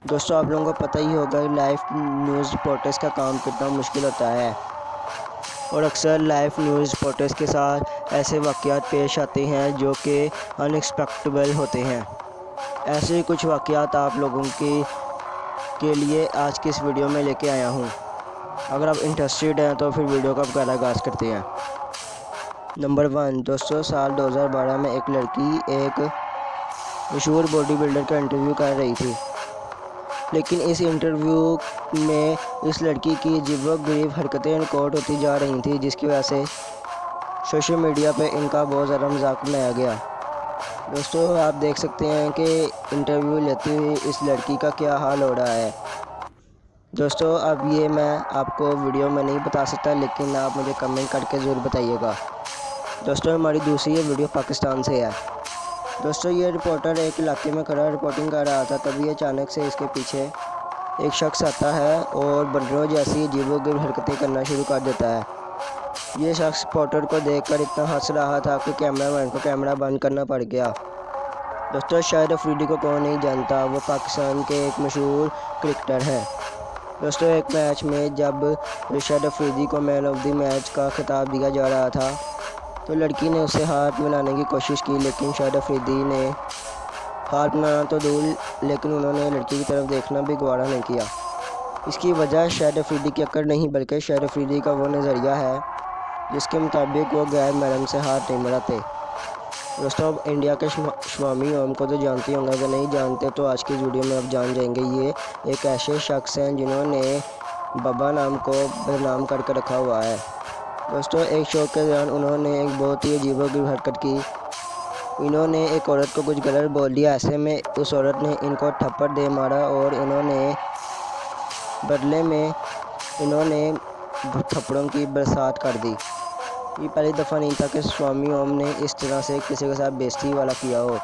दोस्तों, आप लोगों को पता ही होगा लाइव न्यूज़ रिपोर्टर्स का काम कितना मुश्किल होता है और अक्सर लाइव न्यूज़ रिपोर्टर्स के साथ ऐसे वाक़यात पेश आते हैं जो कि अनएक्सपेक्टेबल होते हैं। ऐसे ही कुछ वाक़यात आप लोगों के लिए आज की इस वीडियो में लेके आया हूँ। अगर आप इंटरेस्टेड हैं तो फिर वीडियो का पहला आगाज़ करते हैं। नंबर 1 दोस्तों, साल 2012 में एक लड़की एक मशहूर बॉडी बिल्डर का इंटरव्यू कर रही थी, लेकिन इस इंटरव्यू में इस लड़की की अजीबोगरीब हरकतें रिकॉर्ड होती जा रही थी, जिसकी वजह से सोशल मीडिया पे इनका बहुत ज़्यादा मजाक बनाया गया। दोस्तों, आप देख सकते हैं कि इंटरव्यू लेती हुई इस लड़की का क्या हाल हो रहा है। दोस्तों, अब ये मैं आपको वीडियो में नहीं बता सकता, लेकिन आप मुझे कमेंट करके ज़रूर बताइएगा। दोस्तों, हमारी दूसरी ये वीडियो पाकिस्तान से है। दोस्तों, ये रिपोर्टर एक इलाके में खड़ा रिपोर्टिंग कर रहा था, तभी अचानक से इसके पीछे एक शख्स आता है और बंदरों जैसी अजीबोगरीब हरकतें करना शुरू कर देता है। ये शख्स रिपोर्टर को देखकर इतना हंस रहा था कि कैमरामैन को कैमरा बंद करना पड़ गया। दोस्तों, शाहिद अफरीदी को कौन नहीं जानता, वो पाकिस्तान के एक मशहूर क्रिकेटर हैं। दोस्तों, एक मैच में जब शाहिद अफरीदी को मैन ऑफ द मैच का खिताब दिया जा रहा था तो लड़की ने उसे हाथ मिलाने की कोशिश की, लेकिन शाहिद अफरीदी ने हाथ मिलाना तो दूर, लेकिन उन्होंने लड़की की तरफ देखना भी गवारा नहीं किया। इसकी वजह शाहिद अफरीदी की अक्ल नहीं, बल्कि शाहिद अफरीदी का वो नज़रिया है जिसके मुताबिक वो गैर महरम से हाथ नहीं मिलाते। दोस्तों, अब इंडिया के स्वामी ओम को तो जानते होंगे, अगर नहीं जानते तो आज की वीडियो में आप जान जाएंगे। ये एक ऐसे शख्स हैं जिन्होंने बाबा नाम को बदनाम करके रखा हुआ है। दोस्तों, एक शो के दौरान उन्होंने एक बहुत ही अजीबोगरीब हरकत की। इन्होंने एक औरत को कुछ गलत बोल दिया, ऐसे में उस औरत ने इनको थप्पड़ दे मारा और इन्होंने बदले में थप्पड़ों की बरसात कर दी। ये पहली दफ़ा नहीं था कि स्वामी ओम ने इस तरह से किसी के साथ बेइज्जती वाला किया हो।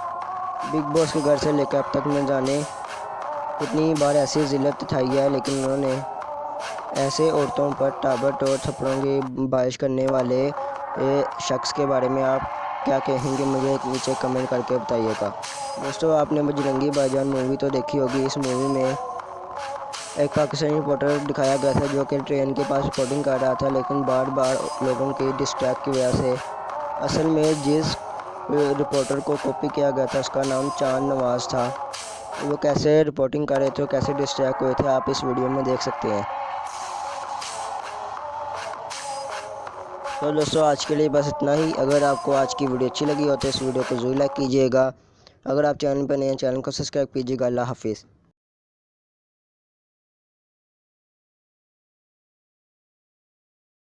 बिग बॉस के घर से लेकर अब तक न जाने कितनी बार ऐसी जिल्लत उठाई है, लेकिन उन्होंने ऐसे औरतों पर ताबड़तोड़ थप्पड़ों की बारिश करने वाले शख्स के बारे में आप क्या कहेंगे, मुझे नीचे कमेंट करके बताइएगा। दोस्तों, आपने बजरंगी भाईजान मूवी तो देखी होगी। इस मूवी में एक पाकिस्तानी रिपोर्टर दिखाया गया था जो कि ट्रेन के पास रिपोर्टिंग कर रहा था, लेकिन बार बार लोगों के डिस्ट्रैक्ट की वजह से असल में जिस रिपोर्टर को कॉपी किया गया था उसका नाम चांद नवाज़ था। वो कैसे रिपोर्टिंग कर रहे थे, कैसे डिस्ट्रैक्ट हुए थे, आप इस वीडियो में देख सकते हैं। तो दोस्तों, आज के लिए बस इतना ही। अगर आपको आज की वीडियो अच्छी लगी हो तो इस वीडियो को ज़रूर लाइक कीजिएगा। अगर आप चैनल पर नए हैं, चैनल को सब्सक्राइब कीजिएगा। अल्लाह हाफिज़।